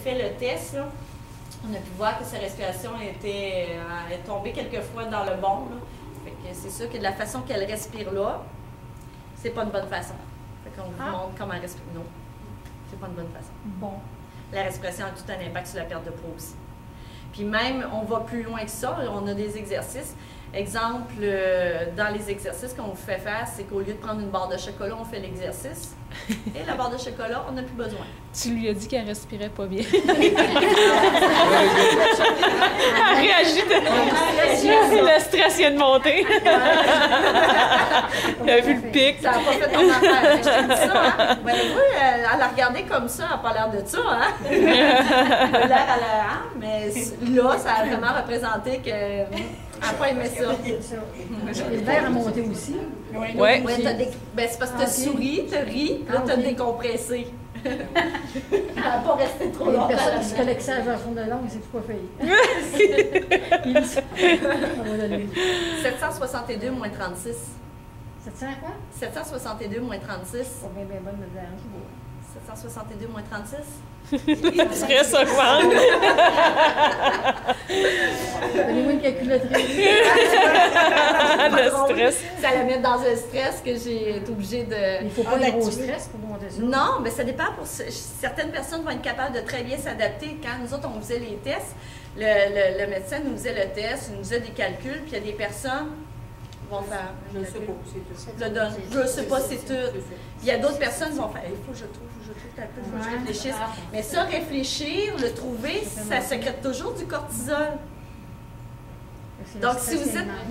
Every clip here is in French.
fait le test, là, on a pu voir que sa respiration est tombée quelquefois dans le bon. Là. Fait que c'est sûr que de la façon qu'elle respire là, c'est pas une bonne façon. Fait qu'on vous montre comment elle respire. Non, c'est pas une bonne façon. Bon. La respiration a tout un impact sur la perte de poids aussi. Puis même, on va plus loin que ça, on a des exercices. Exemple, dans les exercices qu'on vous fait faire, c'est qu'au lieu de prendre une barre de chocolat, on fait l'exercice. Et la barre de chocolat, on n'a plus besoin. Tu lui as dit qu'elle respirait pas bien. Elle réagit le stress vient de monter. Elle a vu le pic. Ça n'a pas fait ton affaire. Je t'ai dit ça, hein? Ben oui, elle a regardé comme ça, elle n'a pas l'air de ça, hein? Elle a l'air à l'air, mais là, ça a vraiment représenté que... Elle n'a pas aimé ça. Le verre a monté aussi. Oui. Ouais, ben, c'est parce que tu as souri, tu as ri, là, tu as décompressé. Elle n'a pas resté trop longtemps. Les personnes qui se collectent ça à fond de langue, c'est quoi faire? 762 moins 36. 700 quoi? 762 moins 36. Pas bien bonne de l'air. 762 moins 36. Le stress augmente. Donnez-moi une calculatrice. Le stress. Ça la met dans un stress que j'ai été obligée de... Il ne faut pas un gros stress pour monter ça. Non, mais ça dépend. Certaines personnes vont être capables de très bien s'adapter. Quand nous autres, on faisait les tests, le médecin nous faisait le test, il nous faisait des calculs, puis il y a des personnes vont faire... Je ne sais pas, c'est tout. Je le donne. Je ne sais pas, c'est tout. Il y a d'autres personnes qui vont faire, il faut que je trouve un peu, il faut que je réfléchisse. Mais ça, réfléchir, le trouver, ça sécrète toujours du cortisol. Donc, si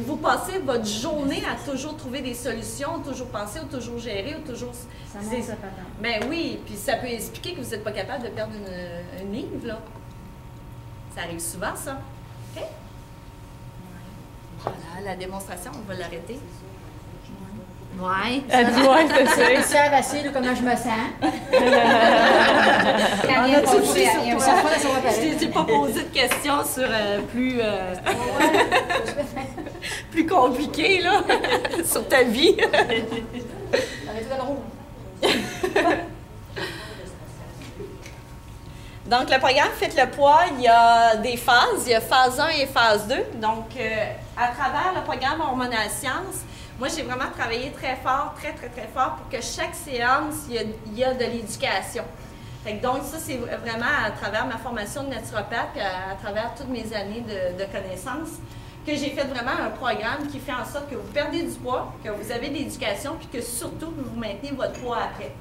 vous passez votre journée à toujours trouver des solutions, toujours penser, ou toujours gérer, ou toujours... Ça monte sa patente. Ben oui, puis ça peut expliquer que vous n'êtes pas capable de perdre une livre, là. Ça arrive souvent, ça. OK? Voilà, la démonstration, on va l'arrêter. Oui. Elle dit, ouais, c'est ça. Je sais Vasile comment je me sens. Je t'ai pas posé de questions sur plus compliquées, là, sur ta vie. Donc, le programme Faites le poids, il y a des phases. Il y a phase 1 et phase 2. Donc, à travers le programme Hormonal Science, moi, j'ai vraiment travaillé très fort, très fort pour que chaque séance, il y a de l'éducation. Donc, ça, c'est vraiment à travers ma formation de naturopathe, à travers toutes mes années de connaissances, que j'ai fait vraiment un programme qui fait en sorte que vous perdez du poids, que vous avez de l'éducation, puis que surtout, vous maintenez votre poids après.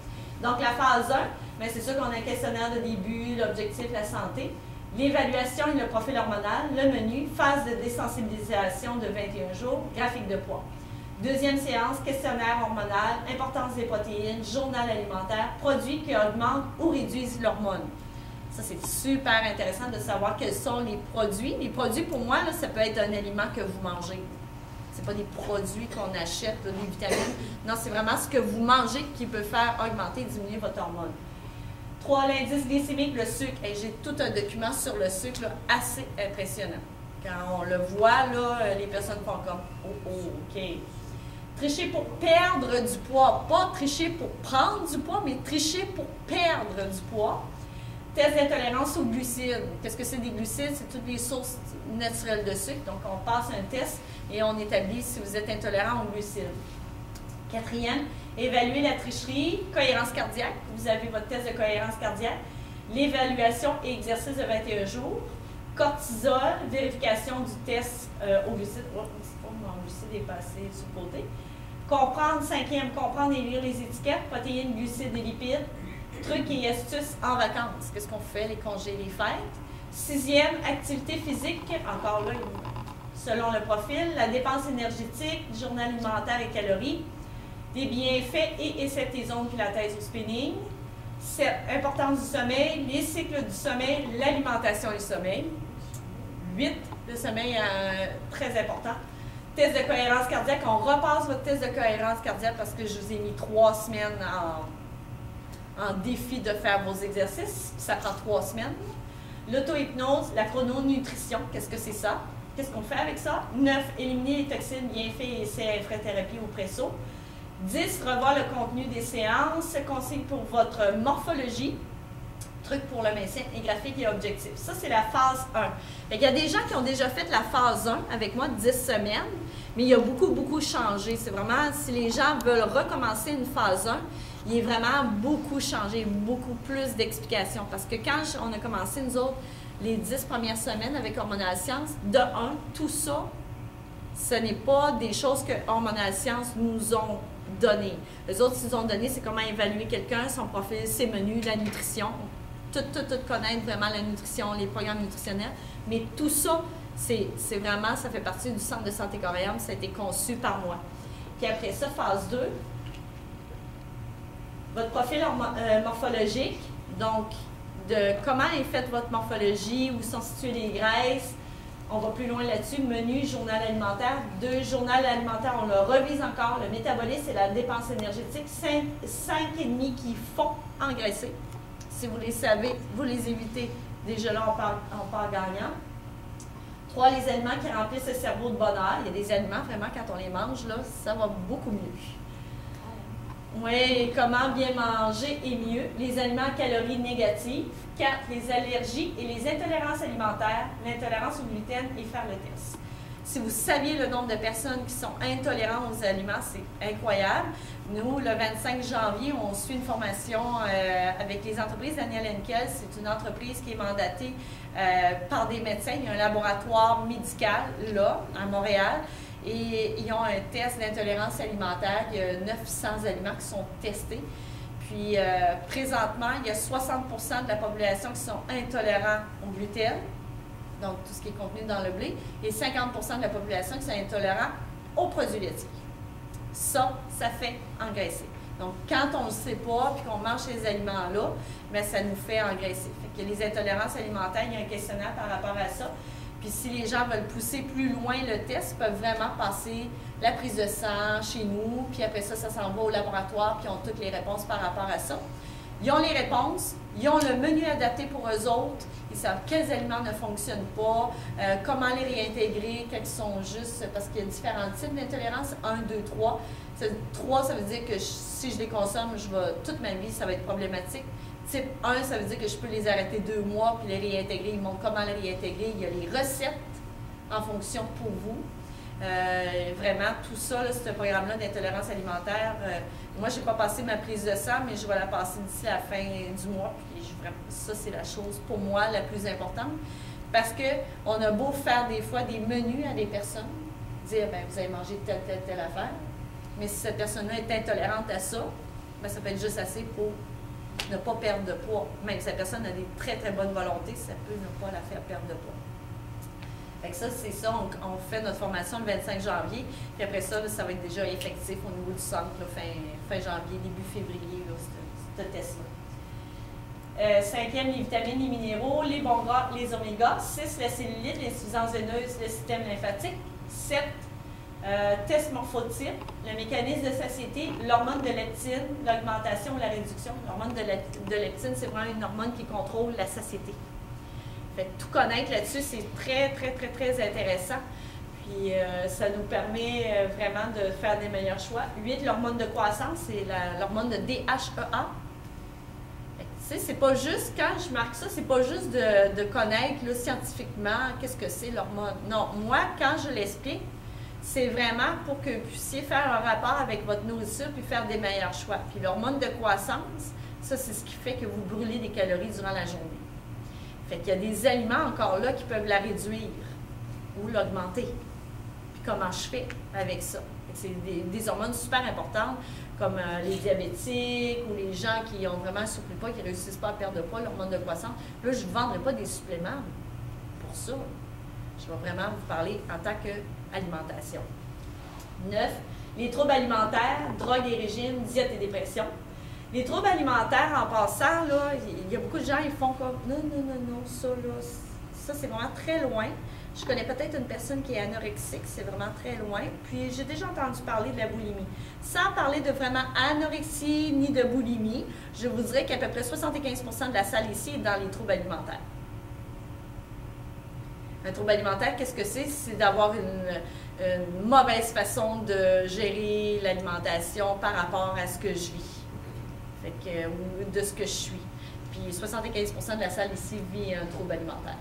Donc, la phase 1, bien, c'est sûr qu'on a un questionnaire de début, l'objectif, la santé, l'évaluation et le profil hormonal, le menu, phase de désensibilisation de 21 jours, graphique de poids. Deuxième séance, questionnaire hormonal, importance des protéines, journal alimentaire, produits qui augmentent ou réduisent l'hormone. Ça, c'est super intéressant de savoir quels sont les produits. Les produits, pour moi, là, ça peut être un aliment que vous mangez. Ce n'est pas des produits qu'on achète, là, des vitamines. Non, c'est vraiment ce que vous mangez qui peut faire augmenter et diminuer votre hormone. 3, l'indice glycémique, le sucre. Et j'ai tout un document sur le sucre là, assez impressionnant. Quand on le voit, là, les personnes font comme « Oh, OK ». Tricher pour perdre du poids, pas tricher pour prendre du poids, mais tricher pour perdre du poids. Test d'intolérance aux glucides. Qu'est-ce que c'est des glucides? C'est toutes les sources naturelles de sucre. Donc, on passe un test et on établit si vous êtes intolérant aux glucides. 4e, évaluer la tricherie, cohérence cardiaque. Vous avez votre test de cohérence cardiaque. L'évaluation et exercice de 21 jours. Cortisol, vérification du test aux glucides. Oh, mon glucide est passé sur le côté. Comprendre, 5e, comprendre et lire les étiquettes, protéines, glucides et lipides. Trucs et astuces en vacances. Qu'est-ce qu'on fait, les congés, les fêtes. 6e, activité physique. Encore là, selon le profil. La dépense énergétique, journal alimentaire et calories. Des bienfaits et essais de tes ondes pilates au spinning. 7, importance du sommeil, les cycles du sommeil, l'alimentation et le sommeil. 8, le sommeil très important. Test de cohérence cardiaque, on repasse votre test de cohérence cardiaque parce que je vous ai mis 3 semaines en défi de faire vos exercices. Ça prend 3 semaines. L'auto-hypnose, la chrononutrition, qu'est-ce que c'est ça? Qu'est-ce qu'on fait avec ça? 9, éliminer les toxines, bienfaits et essais infrathérapie ou presso. 10, revoir le contenu des séances, consigne pour votre morphologie. trucs pour le maintien et graphique et objectif. Ça, c'est la phase 1. Il y a des gens qui ont déjà fait la phase 1 avec moi, 10 semaines, mais il y a beaucoup, beaucoup changé. C'est vraiment, si les gens veulent recommencer une phase 1, il est vraiment beaucoup changé, beaucoup plus d'explications. Parce que quand on a commencé, nous autres, les 10 premières semaines avec Hormonal Science, de 1, tout ça, ce n'est pas des choses que Hormonal Science nous ont données. Les autres, ce qu'ils nous ont donné, c'est comment évaluer quelqu'un, son profil, ses menus, la nutrition. Tout connaître vraiment la nutrition, les programmes nutritionnels. Mais tout ça, c'est vraiment, ça fait partie du Centre de santé coréenne, ça a été conçu par moi. Puis après ça, phase 2, votre profil morphologique, donc de comment est faite votre morphologie, où sont situées les graisses. On va plus loin là-dessus. Menu, journal alimentaire. 2, journal alimentaire, on le revise encore. Le métabolisme et la dépense énergétique. 5,5 qui font engraisser. Si vous les savez, vous les évitez. Déjà là, on part gagnant. 3, les aliments qui remplissent le cerveau de bonheur. Il y a des aliments, vraiment, quand on les mange, là, ça va beaucoup mieux. Oui, comment bien manger est mieux. Les aliments à calories négatives. 4, les allergies et les intolérances alimentaires, l'intolérance au gluten et faire le test. Si vous saviez le nombre de personnes qui sont intolérantes aux aliments, c'est incroyable. Nous, le 25 janvier, on suit une formation avec les entreprises Daniel Henkel. C'est une entreprise qui est mandatée par des médecins. Il y a un laboratoire médical là, à Montréal. Et ils ont un test d'intolérance alimentaire. Il y a 900 aliments qui sont testés. Puis, présentement, il y a 60% de la population qui sont intolérants au gluten, donc tout ce qui est contenu dans le blé, et 50% de la population qui sont intolérants aux produits laitiers. Ça fait engraisser. Donc, quand on ne le sait pas, puis qu'on mange ces aliments-là, bien, ça nous fait engraisser. Fait que les intolérances alimentaires, il y a un questionnaire par rapport à ça. Puis si les gens veulent pousser plus loin le test, ils peuvent vraiment passer la prise de sang chez nous, puis après ça, ça s'en va au laboratoire, puis ils ont toutes les réponses par rapport à ça. Ils ont les réponses, ils ont le menu adapté pour eux autres, ils savent quels aliments ne fonctionnent pas, comment les réintégrer, quels sont juste, parce qu'il y a différents types d'intolérance, 1, 2, 3. 3, ça veut dire que si je les consomme, toute ma vie, ça va être problématique. Type 1, ça veut dire que je peux les arrêter 2 mois puis les réintégrer. Ils montrent comment les réintégrer. Il y a les recettes en fonction pour vous. Vraiment, tout ça, là, ce programme-là d'intolérance alimentaire, moi, je n'ai pas passé ma prise de sang, mais je vais la passer d'ici la fin du mois. Puis ça, c'est la chose pour moi la plus importante. Parce qu'on a beau faire des fois des menus à des personnes, dire, bien, vous avez mangé telle affaire, mais si cette personne-là est intolérante à ça, bien, ça peut être juste assez pour ne pas perdre de poids. Même si la personne a des très, très bonnes volontés, ça peut ne pas la faire perdre de poids. Fait que ça, c'est ça. On fait notre formation le 25 janvier. Puis après ça, ça va être déjà effectif au niveau du centre, là, fin janvier, début février, là, ce test-là. 5e, les vitamines, les minéraux, les bons gras, les oméga. 6, la cellulite, l'insuffisance veineuse, le système lymphatique. 7, test morphotype, le mécanisme de satiété, l'hormone de leptine, l'augmentation ou la réduction. L'hormone de leptine, c'est vraiment une hormone qui contrôle la satiété. Fait que tout connaître là-dessus, c'est très, très, très, très intéressant. Puis ça nous permet vraiment de faire des meilleurs choix. 8, l'hormone de croissance, c'est l'hormone de DHEA. Tu sais, c'est pas juste, quand je marque ça, c'est pas juste de connaître là, scientifiquement qu'est-ce que c'est l'hormone. Non, moi, quand je l'explique, c'est vraiment pour que vous puissiez faire un rapport avec votre nourriture puis faire des meilleurs choix. Puis l'hormone de croissance, ça, c'est ce qui fait que vous brûlez des calories durant la journée. Fait qu'il y a des aliments encore là qui peuvent la réduire ou l'augmenter. Puis comment je fais avec ça? C'est des hormones super importantes, comme les diabétiques ou les gens qui ont vraiment un surpoids, qui ne réussissent pas à perdre de poids, l'hormone de croissance. Là, je ne vous vendrai pas des suppléments pour ça. Je vais vraiment vous parler en tant qu'alimentation. 9, les troubles alimentaires, drogue et régime, diète et dépression. Les troubles alimentaires, en passant, là, il y a beaucoup de gens, ils font comme non, ça, là, ça c'est vraiment très loin. Je connais peut-être une personne qui est anorexique, c'est vraiment très loin. Puis j'ai déjà entendu parler de la boulimie. Sans parler de vraiment anorexie ni de boulimie, je vous dirais qu'à peu près 75% de la salle ici est dans les troubles alimentaires. Un trouble alimentaire, qu'est-ce que c'est? C'est d'avoir une mauvaise façon de gérer l'alimentation par rapport à ce que je vis. Fait que, ou de ce que je suis. Puis 75% de la salle ici vit un trouble alimentaire.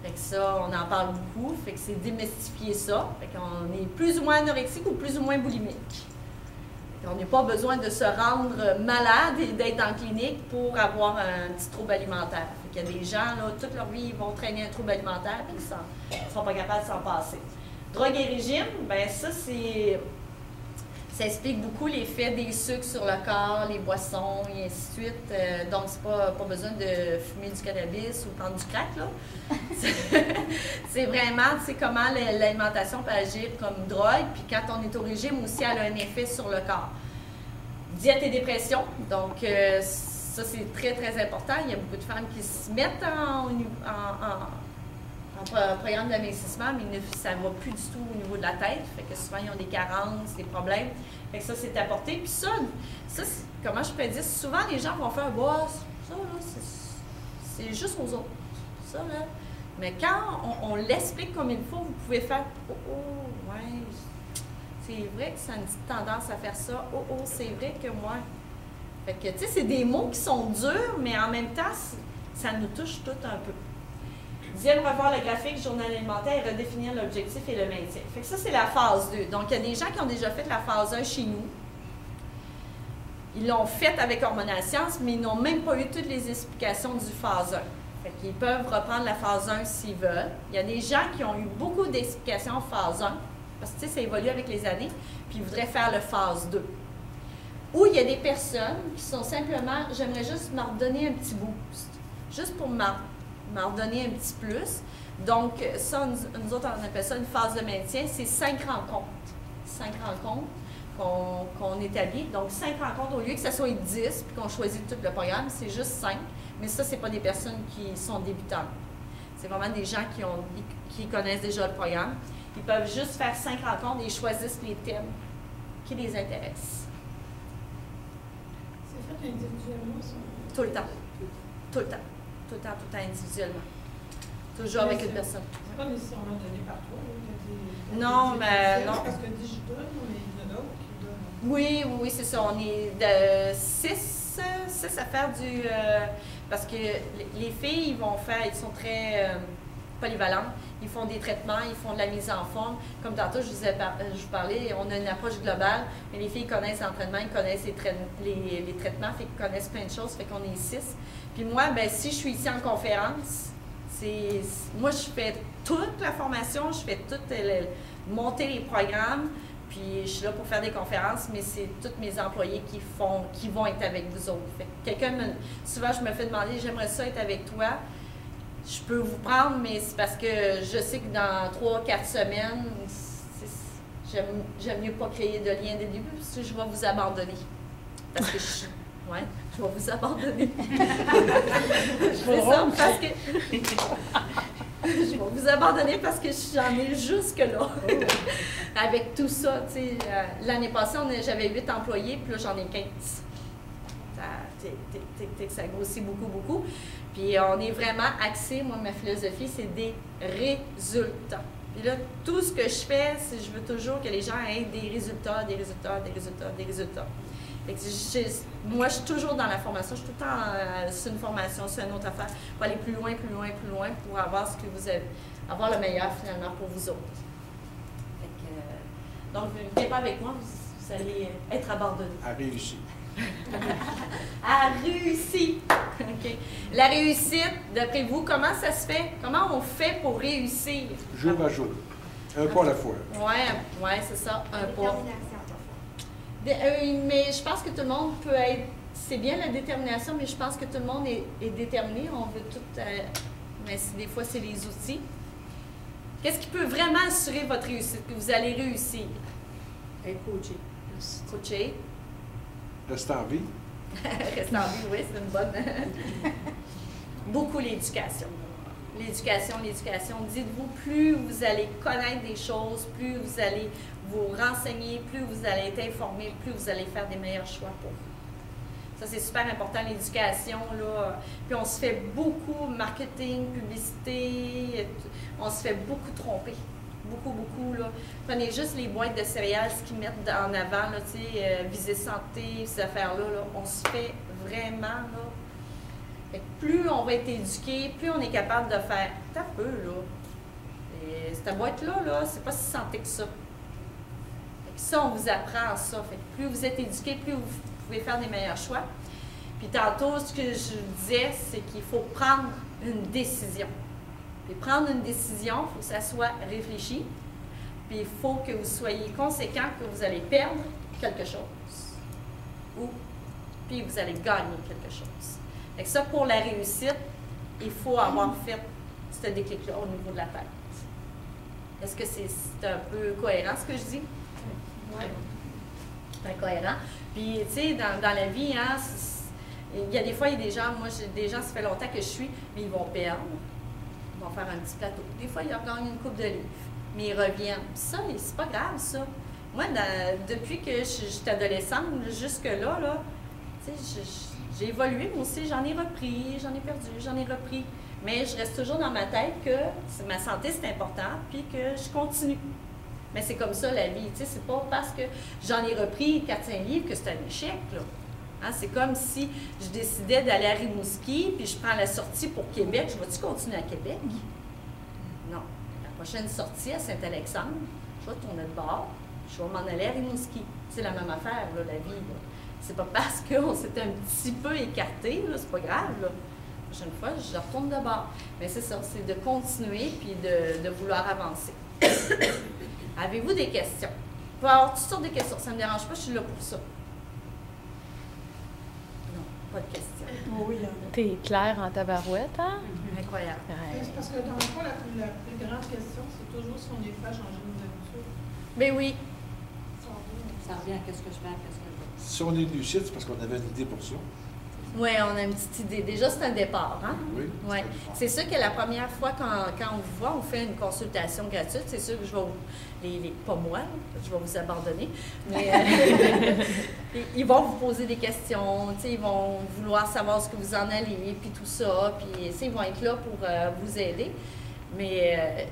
Fait que ça, on en parle beaucoup. Fait que c'est démystifier ça. Fait qu'on est plus ou moins anorexique ou plus ou moins boulimique. On n'a pas besoin de se rendre malade et d'être en clinique pour avoir un petit trouble alimentaire. Il y a des gens, là, toute leur vie, ils vont traîner un trouble alimentaire et ils ne sont pas capables de s'en passer. Drogue et régime, bien ça, ça explique beaucoup l'effet des sucres sur le corps, les boissons et ainsi de suite. Donc, c'est pas besoin de fumer du cannabis ou prendre du crack, là. C'est vraiment, tu sais, comment l'alimentation peut agir comme drogue. Puis quand on est au régime aussi, elle a un effet sur le corps. Diète et dépression. Donc, ça, c'est très, très important. Il y a beaucoup de femmes qui se mettent en programme d'investissement, mais ça ne va plus du tout au niveau de la tête. Fait que souvent, ils ont des carences, des problèmes. Fait que ça, c'est apporté. Puis ça comment je peux dire, souvent, les gens vont faire, bah, ça, là, c'est juste aux autres. Ça, là. Mais quand on l'explique comme il faut, vous pouvez faire, ouais, c'est vrai que ça a une petite tendance à faire ça. C'est vrai que moi. Fait que, tu sais, c'est des mots qui sont durs, mais en même temps, ça nous touche tout un peu. Dixième, revoir le graphique, journal alimentaire et redéfinir l'objectif et le maintien. Fait que ça, c'est la phase 2. Donc, il y a des gens qui ont déjà fait la phase 1 chez nous. Ils l'ont faite avec Hormonal Science, mais ils n'ont même pas eu toutes les explications du phase 1. Fait qu'ils peuvent reprendre la phase 1 s'ils veulent. Il y a des gens qui ont eu beaucoup d'explications en phase 1, parce que, tu sais, ça évolue avec les années, puis ils voudraient faire le phase 2. Ou il y a des personnes qui sont simplement, j'aimerais juste m'en redonner un petit boost, juste pour m'en redonner un petit plus. Donc, ça, nous autres, on appelle ça une phase de maintien. C'est 5 rencontres. 5 rencontres qu'on établit. Donc, 5 rencontres, au lieu que ce soit 10 puis qu'on choisit tout le programme, c'est juste 5. Mais ça, ce n'est pas des personnes qui sont débutantes. C'est vraiment des gens qui connaissent déjà le programme. Ils peuvent juste faire 5 rencontres et choisissent les thèmes qui les intéressent. C'est fait individuellement, ça? Tout le temps. Tout le temps. Tout le temps individuellement. Toujours avec une personne. C'est pas nécessairement donné par toi, non, mais non. Parce que dis je donne, mais il y en a d'autres qui donnent. Oui, c'est ça. On est de 6 à faire du... parce que les filles, ils sont très polyvalentes. Ils font des traitements, ils font de la mise en forme. Comme tantôt, je vous parlais, on a une approche globale, mais les filles connaissent l'entraînement, ils connaissent les traitements, fait qu'ils connaissent plein de choses, fait qu'on est 6. Puis moi, ben, si je suis ici en conférence, moi, je fais toute la formation, je fais monter les programmes, puis je suis là pour faire des conférences, mais c'est tous mes employés qui vont être avec vous autres. Fait que souvent, je me fais demander, j'aimerais ça être avec toi. Je peux vous prendre, mais c'est parce que je sais que dans 3-4 semaines, j'aime mieux pas créer de lien dès le début, parce que je vais vous abandonner. Parce que je vais vous abandonner. Je fais ça parce que... je vais vous abandonner parce que j'en ai jusque-là. Avec tout ça, tu sais, l'année passée, j'avais 8 employés, puis là, j'en ai 15. Ça grossit beaucoup, beaucoup. Puis on est vraiment axé, moi, ma philosophie, c'est des résultats. Puis là, tout ce que je fais, c'est que je veux toujours que les gens aient des résultats, des résultats, des résultats, des résultats. Fait que moi, je suis toujours dans la formation. Je suis tout le temps sur une formation, sur une autre affaire, pour aller plus loin, plus loin, plus loin, pour avoir ce que vous avez, avoir le meilleur, finalement, pour vous autres. Fait que, donc, ne venez pas avec moi, vous allez être abandonnés. À réussir. À réussir. OK. La réussite, d'après vous, comment ça se fait? Comment on fait pour réussir? Jour à jour. Un pas à la fois. Oui, c'est ça, un pas. Mais je pense que tout le monde peut être... C'est bien la détermination, mais je pense que tout le monde est déterminé. On veut tout... mais des fois, c'est les outils. Qu'est-ce qui peut vraiment assurer votre réussite, que vous allez réussir? Être coaché. Coacher. Reste en vie. Reste en vie, oui, c'est une bonne... Beaucoup l'éducation. L'éducation. Dites-vous, plus vous allez connaître des choses, plus vous allez vous renseigner, plus vous allez être informé, plus vous allez faire des meilleurs choix pour vous. Ça, c'est super important, l'éducation, là. Puis on se fait beaucoup marketing, publicité, on se fait beaucoup tromper. Beaucoup, là. Prenez juste les boîtes de céréales, ce qu'ils mettent en avant, là, tu sais, Visée Santé, ces affaires-là, là. On se fait vraiment, là, Fait que plus on va être éduqué, plus on est capable de faire « t'as peu, là. Et cette boîte-là, là, c'est pas si santé que ça. » Fait que ça, on vous apprend ça. Fait que plus vous êtes éduqué, plus vous pouvez faire des meilleurs choix. Puis tantôt, ce que je disais, c'est qu'il faut prendre une décision. Puis prendre une décision, il faut que ça soit réfléchi. Puis il faut que vous soyez conséquent que vous allez perdre quelque chose. Ou, puis vous allez gagner quelque chose. Fait que ça, pour la réussite, il faut avoir fait ce déclic-là au niveau de la tête. Est-ce que c'est un peu cohérent ce que je dis? Oui. C'est incohérent. Puis, tu sais, dans la vie, hein, il y a des fois, il y a des gens, moi, j'ai des gens, ça fait longtemps que je suis, mais ils vont perdre. Ils vont faire un petit plateau. Des fois, ils gagnent une coupe de livres, mais ils reviennent. Puis ça, c'est pas grave, ça. Moi, depuis que j'étais adolescente, jusque-là, là, tu sais, j'ai évolué, moi aussi, j'en ai repris, j'en ai perdu, j'en ai repris. Mais je reste toujours dans ma tête que ma santé, c'est important, puis que je continue. Mais c'est comme ça, la vie. Tu sais, c'est pas parce que j'en ai repris 4-5 livres que c'est un échec, là. Hein, c'est comme si je décidais d'aller à Rimouski, puis je prends la sortie pour Québec. Je vais-tu continuer à Québec? Non. La prochaine sortie à Saint-Alexandre, je vais tourner de bord, je vais m'en aller à Rimouski. C'est la même affaire, là, la vie. Là. C'est pas parce qu'on s'est un petit peu écarté, là, c'est pas grave. Là. La prochaine fois, je retourne de bord. Mais c'est ça, c'est de continuer puis de vouloir avancer. Avez-vous des questions? Vous pouvez avoir toutes sortes de questions. Ça ne me dérange pas, je suis là pour ça. Non, pas de questions. Oui, T'es claire en tabarouette, hein? Incroyable. Ouais. C'est parce que dans le fond, la plus grande question, c'est toujours si on est prêt à changer nos habitudes. Mais oui, ça revient à qu'est-ce que je fais, qu'est-ce que je fais. Si on est lucide, c'est parce qu'on avait une idée pour ça. oui, on a une petite idée. Déjà, c'est un départ, hein? Oui. Ouais. C'est sûr que la première fois quand on vous voit, on fait une consultation gratuite. C'est sûr que je vais vous, pas moi, là, je vais vous abandonner, mais ils vont vous poser des questions, tu sais, ils vont vouloir savoir ce que vous en allez, puis tout ça, puis tu sais, ils vont être là pour vous aider. Mais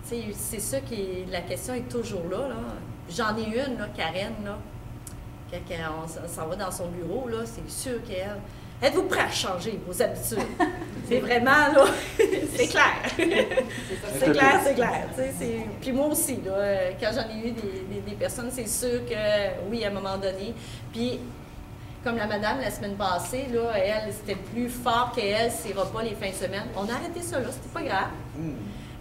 tu sais, c'est ça qui la question est toujours là. J'en ai une, là, Karen, là, quand on s'en va dans son bureau, là, c'est sûr qu'elle... Êtes-vous prêt à changer vos habitudes? C'est vraiment, là, c'est clair. C'est clair, c'est clair. Puis moi aussi, là, quand j'en ai eu des personnes, c'est sûr que, oui, à un moment donné. Puis, comme la madame, la semaine passée, là, elle, c'était plus fort qu'elle, ses repas les fins de semaine. On a arrêté ça, là, c'était pas grave.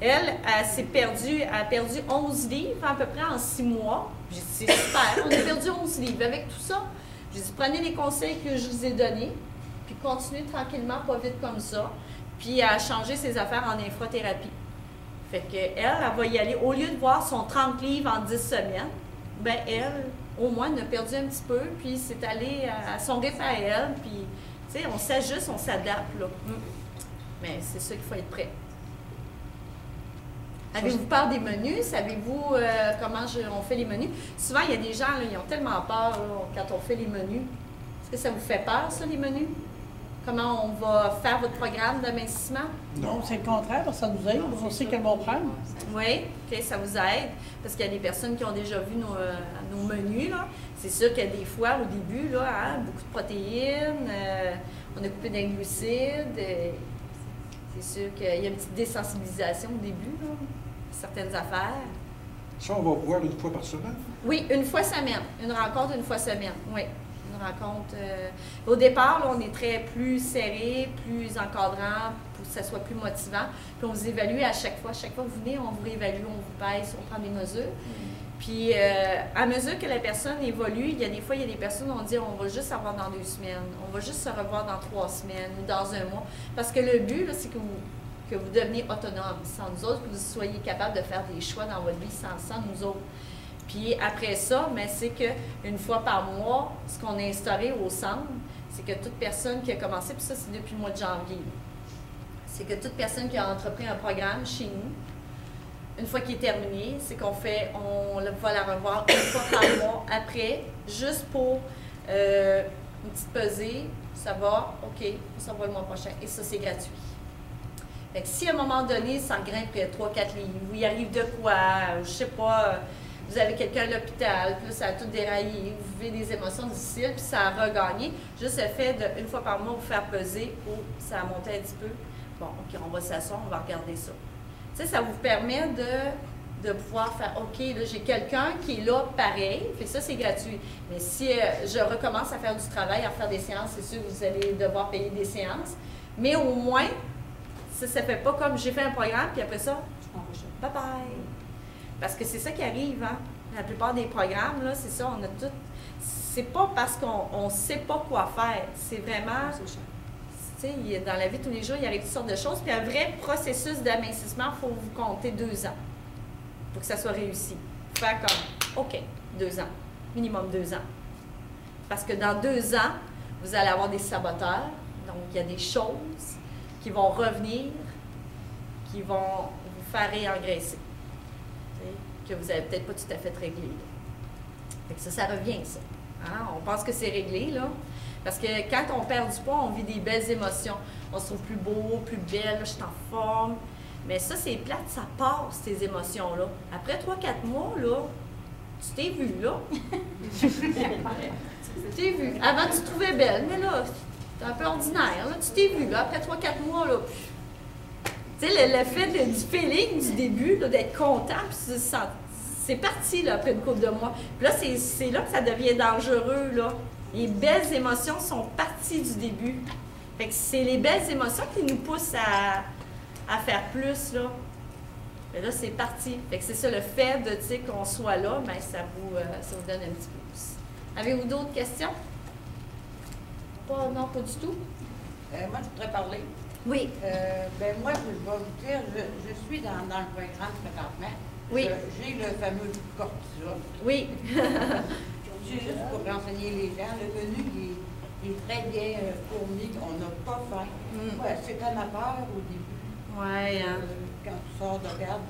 Elle a perdu 11 livres à peu près en 6 mois. J'ai dit, c'est super, on a perdu 11 livres. Avec tout ça, j'ai dit, prenez les conseils que je vous ai donnés, puis continuez tranquillement, pas vite comme ça, puis à changer ses affaires en infothérapie. Fait qu'elle va y aller, au lieu de voir son 30 livres en 10 semaines, ben elle, au moins, elle a perdu un petit peu, puis c'est allé à son rythme à elle, puis, tu sais, on s'ajuste, on s'adapte, là. Mais c'est ça qu'il faut être prêt. Avez-vous peur des menus? Savez-vous comment on fait les menus? Souvent, il y a des gens, là, ils ont tellement peur là, quand on fait les menus. Est-ce que ça vous fait peur, ça, les menus? Comment on va faire votre programme d'amincissement? Non, c'est le contraire, parce que ça nous aide, on sait qu'elles vont prendre. Oui, okay, ça vous aide, parce qu'il y a des personnes qui ont déjà vu nos menus. Là. C'est sûr qu'il y a des fois, au début, là, hein, beaucoup de protéines, on a coupé d'un glucides. C'est sûr qu'il y a une petite désensibilisation au début, là, certaines affaires. Ça, on va voir une fois par semaine? Oui, une fois semaine. Une rencontre une fois semaine, oui. Une rencontre. Au départ, là, on est plus serré, plus encadrant pour que ça soit plus motivant. Puis on vous évalue à chaque fois. Chaque fois que vous venez, on vous réévalue, on vous pèse, on prend des mesures. Puis à mesure que la personne évolue, il y a des fois, il y a des personnes on dit on va juste avoir dans 2 semaines, on va juste se revoir dans 3 semaines ou dans un mois. Parce que le but, là, c'est que vous deveniez autonome sans nous autres, que vous soyez capable de faire des choix dans votre vie sans nous autres. Puis après ça, mais c'est qu'une fois par mois, ce qu'on a instauré au centre, c'est que toute personne qui a commencé, puis ça c'est depuis le mois de janvier, c'est que toute personne qui a entrepris un programme chez nous, une fois qu'il est terminé, c'est qu'on va la revoir une fois par mois après, juste pour une petite pesée, ça va, OK, on s'en va le mois prochain. Et ça, c'est gratuit. Fait que si à un moment donné, ça grimpe 3-4 livres, ou il arrive de quoi, je sais pas, vous avez quelqu'un à l'hôpital, puis là, ça a tout déraillé, vous vivez des émotions difficiles, puis ça a regagné. Juste le fait de, une fois par mois, vous faire peser, oh, ça a monté un petit peu. Bon, OK, on va s'asseoir, on va regarder ça. Tu sais, ça vous permet de pouvoir faire, OK, là, j'ai quelqu'un qui est là pareil, fait que ça, c'est gratuit. Mais si je recommence à faire du travail, à faire des séances, c'est sûr que vous allez devoir payer des séances. Mais au moins, ça ne fait pas comme j'ai fait un programme, puis après ça, bye bye. Parce que c'est ça qui arrive, hein? La plupart des programmes, là, c'est ça, on a tout. C'est pas parce qu'on ne sait pas quoi faire, c'est vraiment. Tu sais, dans la vie de tous les jours, il arrive toutes sortes de choses. Puis un vrai processus d'amincissement, il faut vous compter 2 ans pour que ça soit réussi. Faire comme, OK, 2 ans, minimum 2 ans. Parce que dans 2 ans, vous allez avoir des saboteurs. Donc, il y a des choses qui vont revenir, qui vont vous faire réengraisser. Que vous n'avez peut-être pas tout à fait réglé. Fait que ça revient, ça. Hein? On pense que c'est réglé, là. Parce que quand on perd du poids, on vit des belles émotions. On se trouve plus beau, plus belle, là, je suis en forme. Mais ça, c'est plate, ça passe, ces émotions-là. Après 3-4 mois, là, tu t'es vue, là. Tu t'es vue. Avant, tu te trouvais belle, mais là, c'est un peu ordinaire, là. Tu t'es vue, là, après 3-4 mois, là. Tu sais, le fait du feeling du début, d'être content, puis c'est parti, là, après une couple de mois. Puis là, c'est là que ça devient dangereux, là. Les belles émotions sont parties du début. Fait que c'est les belles émotions qui nous poussent à faire plus, là. Mais là, c'est parti. Fait que c'est ça, le fait de, tu sais, qu'on soit là, bien, ça vous donne un petit pouce. Avez-vous d'autres questions? Non, pas du tout. Moi, je voudrais parler. Oui. Ben moi, je vais vous dire, je suis dans le programme présentement. Oui. J'ai le fameux cortisol. Oui. Juste pour renseigner les gens, le menu il est très bien fourni, on n'a pas faim. Ouais, c'est à ma peur au début. Oui. Quand tu sors de garde,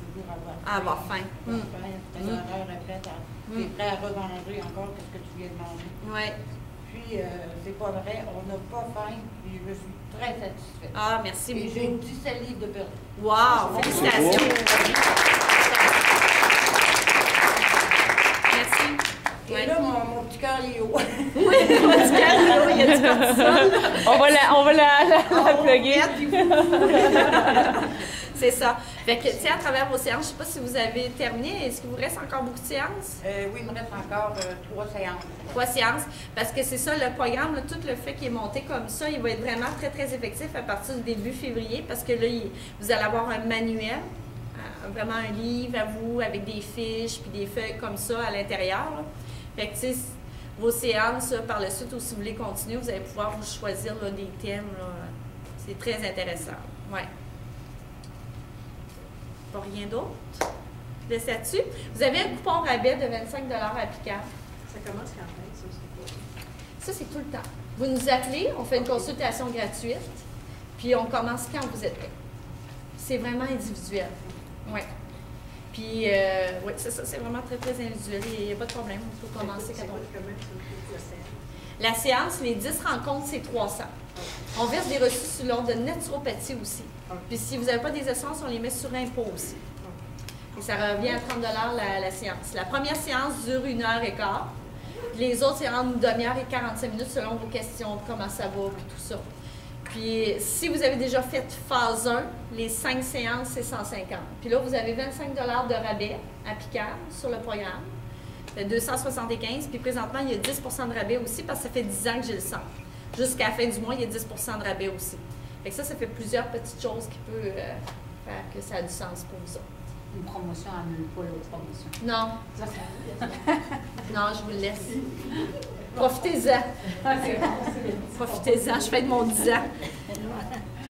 toujours avoir faim. Avoir faim. C'est une heure après, tu es prêt à remanger encore ce que tu viens de manger. Oui. Puis, c'est pas vrai, on n'a pas faim, puis je suis très satisfaite. Ah, merci Et beaucoup. j'ai 17 livres de perdu. Wow! Félicitations! Merci. Et là, mon petit cœur est haut. Oui, mon petit cœur est haut, il y a du cortisol. On va la plugger. C'est ça. Fait que, tu sais, à travers vos séances, je ne sais pas si vous avez terminé. Est-ce qu'il vous reste encore beaucoup de séances? Oui, il me reste encore 3 séances. 3 séances. Parce que c'est ça, le programme, là, tout le fait qu'il est monté comme ça, il va être vraiment très, très effectif à partir du début février. Parce que là, vous allez avoir un manuel, vraiment un livre à vous, avec des fiches, puis des feuilles comme ça à l'intérieur. Fait que, tu sais, vos séances, par la suite, ou si vous voulez continuer, vous allez pouvoir vous choisir là, des thèmes. C'est très intéressant. Ouais. Pas rien d'autre? Laisse là-dessus. Vous avez un coupon rabais de 25 applicable. Ça commence quand même, ça, c'est pas. Ça, c'est tout le temps. Vous nous appelez, on fait une consultation gratuite, puis on commence quand vous êtes prêt. C'est vraiment individuel. Oui. Puis, oui, c'est ça, c'est vraiment très, très individuel. Il n'y a pas de problème, on peut commencer quand on veut. La séance, les 10 rencontres, c'est 300. On verse des reçus sur l'ordre de naturopathie aussi. Puis si vous n'avez pas des essences, on les met sur impôt aussi. Et ça revient à 30 la séance. La première séance dure 1h15. Les autres, c'est entre une demi-heure et 45 minutes selon vos questions, comment ça va, puis tout ça. Puis si vous avez déjà fait phase 1, les 5 séances, c'est 150. Puis là, vous avez 25 de rabais applicable sur le programme. 275, puis présentement, il y a 10 de rabais aussi parce que ça fait 10 ans que j'ai le centre. Jusqu'à la fin du mois, il y a 10 de rabais aussi. Fait que ça fait plusieurs petites choses qui peuvent faire que ça a du sens pour vous autres. Une promotion annule pas l'autre promotion. Non. Non, je vous le laisse. Profitez-en. Profitez-en. Je fais de mon 10 ans.